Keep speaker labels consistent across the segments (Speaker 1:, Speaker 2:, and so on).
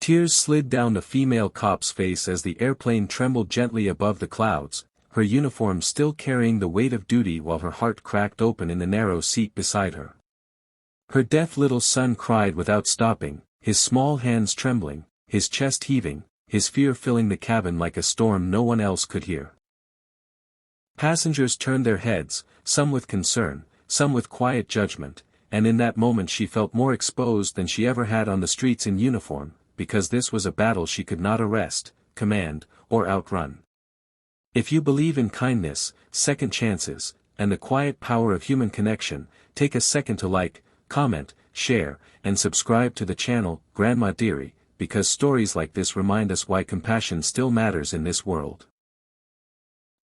Speaker 1: Tears slid down the female cop's face as the airplane trembled gently above the clouds, her uniform still carrying the weight of duty while her heart cracked open in the narrow seat beside her. Her deaf little son cried without stopping, his small hands trembling, his chest heaving, his fear filling the cabin like a storm no one else could hear. Passengers turned their heads, some with concern, some with quiet judgment, and in that moment she felt more exposed than she ever had on the streets in uniform, because this was a battle she could not arrest, command, or outrun. If you believe in kindness, second chances, and the quiet power of human connection, take a second to like, comment, share, and subscribe to the channel, Grandma Dearie, because stories like this remind us why compassion still matters in this world.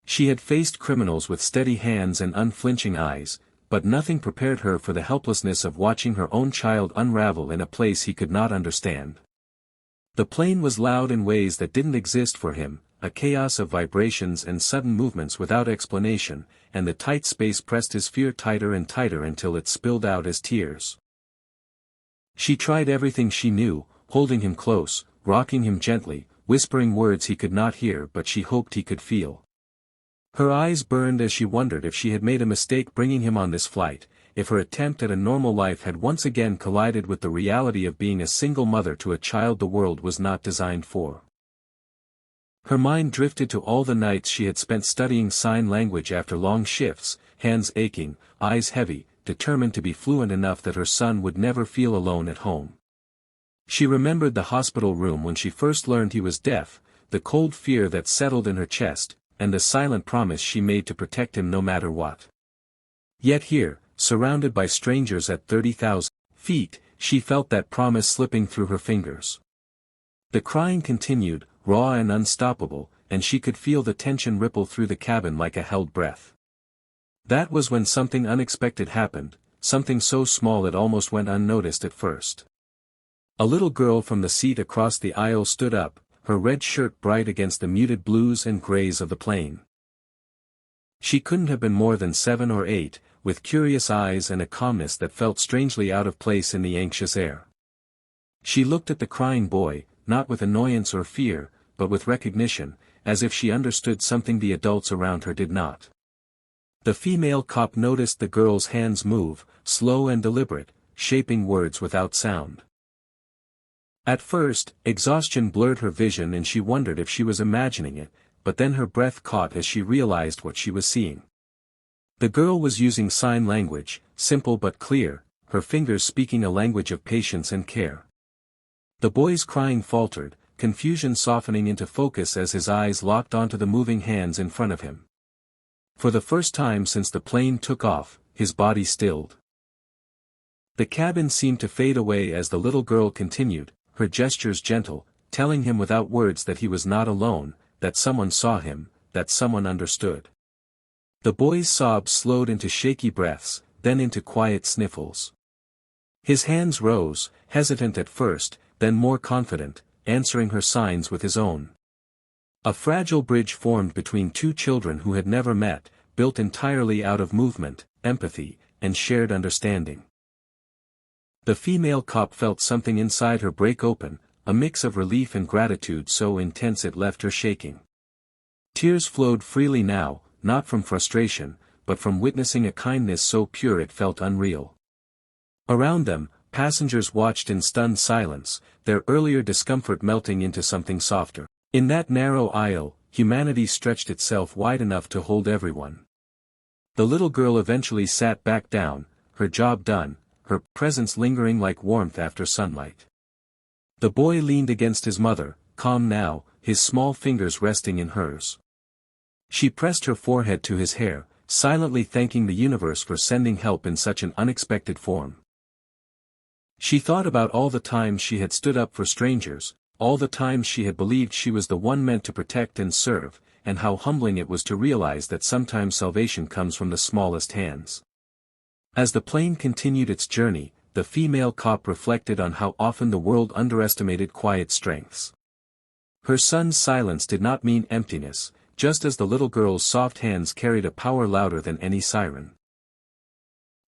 Speaker 1: She had faced criminals with steady hands and unflinching eyes, but nothing prepared her for the helplessness of watching her own child unravel in a place he could not understand. The plane was loud in ways that didn't exist for him, a chaos of vibrations and sudden movements without explanation, and the tight space pressed his fear tighter and tighter until it spilled out as tears. She tried everything she knew, holding him close, rocking him gently, whispering words he could not hear but she hoped he could feel. Her eyes burned as she wondered if she had made a mistake bringing him on this flight, if her attempt at a normal life had once again collided with the reality of being a single mother to a child the world was not designed for. Her mind drifted to all the nights she had spent studying sign language after long shifts, hands aching, eyes heavy, determined to be fluent enough that her son would never feel alone at home. She remembered the hospital room when she first learned he was deaf, the cold fear that settled in her chest, and the silent promise she made to protect him no matter what. Yet here, surrounded by strangers at 30,000 feet, she felt that promise slipping through her fingers. The crying continued, raw and unstoppable, and she could feel the tension ripple through the cabin like a held breath. That was when something unexpected happened, something so small it almost went unnoticed at first. A little girl from the seat across the aisle stood up, her red shirt bright against the muted blues and grays of the plane. She couldn't have been more than 7 or 8, with curious eyes and a calmness that felt strangely out of place in the anxious air. She looked at the crying boy, not with annoyance or fear, but with recognition, as if she understood something the adults around her did not. The female cop noticed the girl's hands move, slow and deliberate, shaping words without sound. At first, exhaustion blurred her vision and she wondered if she was imagining it, but then her breath caught as she realized what she was seeing. The girl was using sign language, simple but clear, her fingers speaking a language of patience and care. The boy's crying faltered, confusion softening into focus as his eyes locked onto the moving hands in front of him. For the first time since the plane took off, his body stilled. The cabin seemed to fade away as the little girl continued, her gestures gentle, telling him without words that he was not alone, that someone saw him, that someone understood. The boy's sobs slowed into shaky breaths, then into quiet sniffles. His hands rose, hesitant at first, then more confident, answering her signs with his own. A fragile bridge formed between two children who had never met, built entirely out of movement, empathy, and shared understanding. The female cop felt something inside her break open, a mix of relief and gratitude so intense it left her shaking. Tears flowed freely now, not from frustration, but from witnessing a kindness so pure it felt unreal. Around them, passengers watched in stunned silence, their earlier discomfort melting into something softer. In that narrow aisle, humanity stretched itself wide enough to hold everyone. The little girl eventually sat back down, her job done, her presence lingering like warmth after sunlight. The boy leaned against his mother, calm now, his small fingers resting in hers. She pressed her forehead to his hair, silently thanking the universe for sending help in such an unexpected form. She thought about all the times she had stood up for strangers, all the times she had believed she was the one meant to protect and serve, and how humbling it was to realize that sometimes salvation comes from the smallest hands. As the plane continued its journey, the female cop reflected on how often the world underestimated quiet strengths. Her son's silence did not mean emptiness, just as the little girl's soft hands carried a power louder than any siren.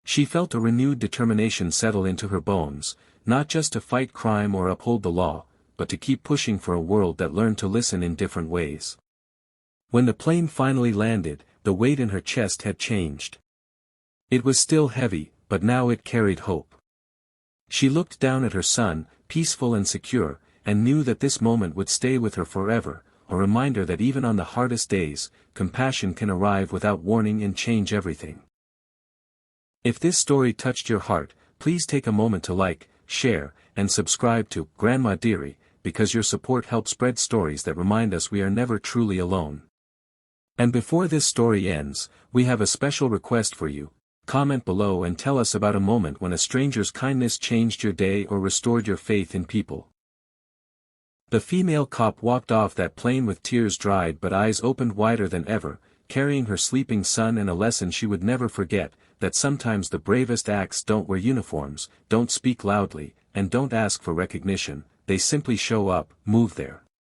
Speaker 1: She felt a renewed determination settle into her bones, not just to fight crime or uphold the law, but to keep pushing for a world that learned to listen in different ways. When the plane finally landed, the weight in her chest had changed. It was still heavy, but now it carried hope. She looked down at her son, peaceful and secure, and knew that this moment would stay with her forever, a reminder that even on the hardest days, compassion can arrive without warning and change everything. If this story touched your heart, please take a moment to like, share, and subscribe to Grandma Dearie, because your support helps spread stories that remind us we are never truly alone. And before this story ends, we have a special request for you. Comment below and tell us about a moment when a stranger's kindness changed your day or restored your faith in people. The female cop walked off that plane with tears dried but eyes opened wider than ever, carrying her sleeping son and a lesson she would never forget, that sometimes the bravest acts don't wear uniforms, don't speak loudly, and don't ask for recognition, they simply show up, move there.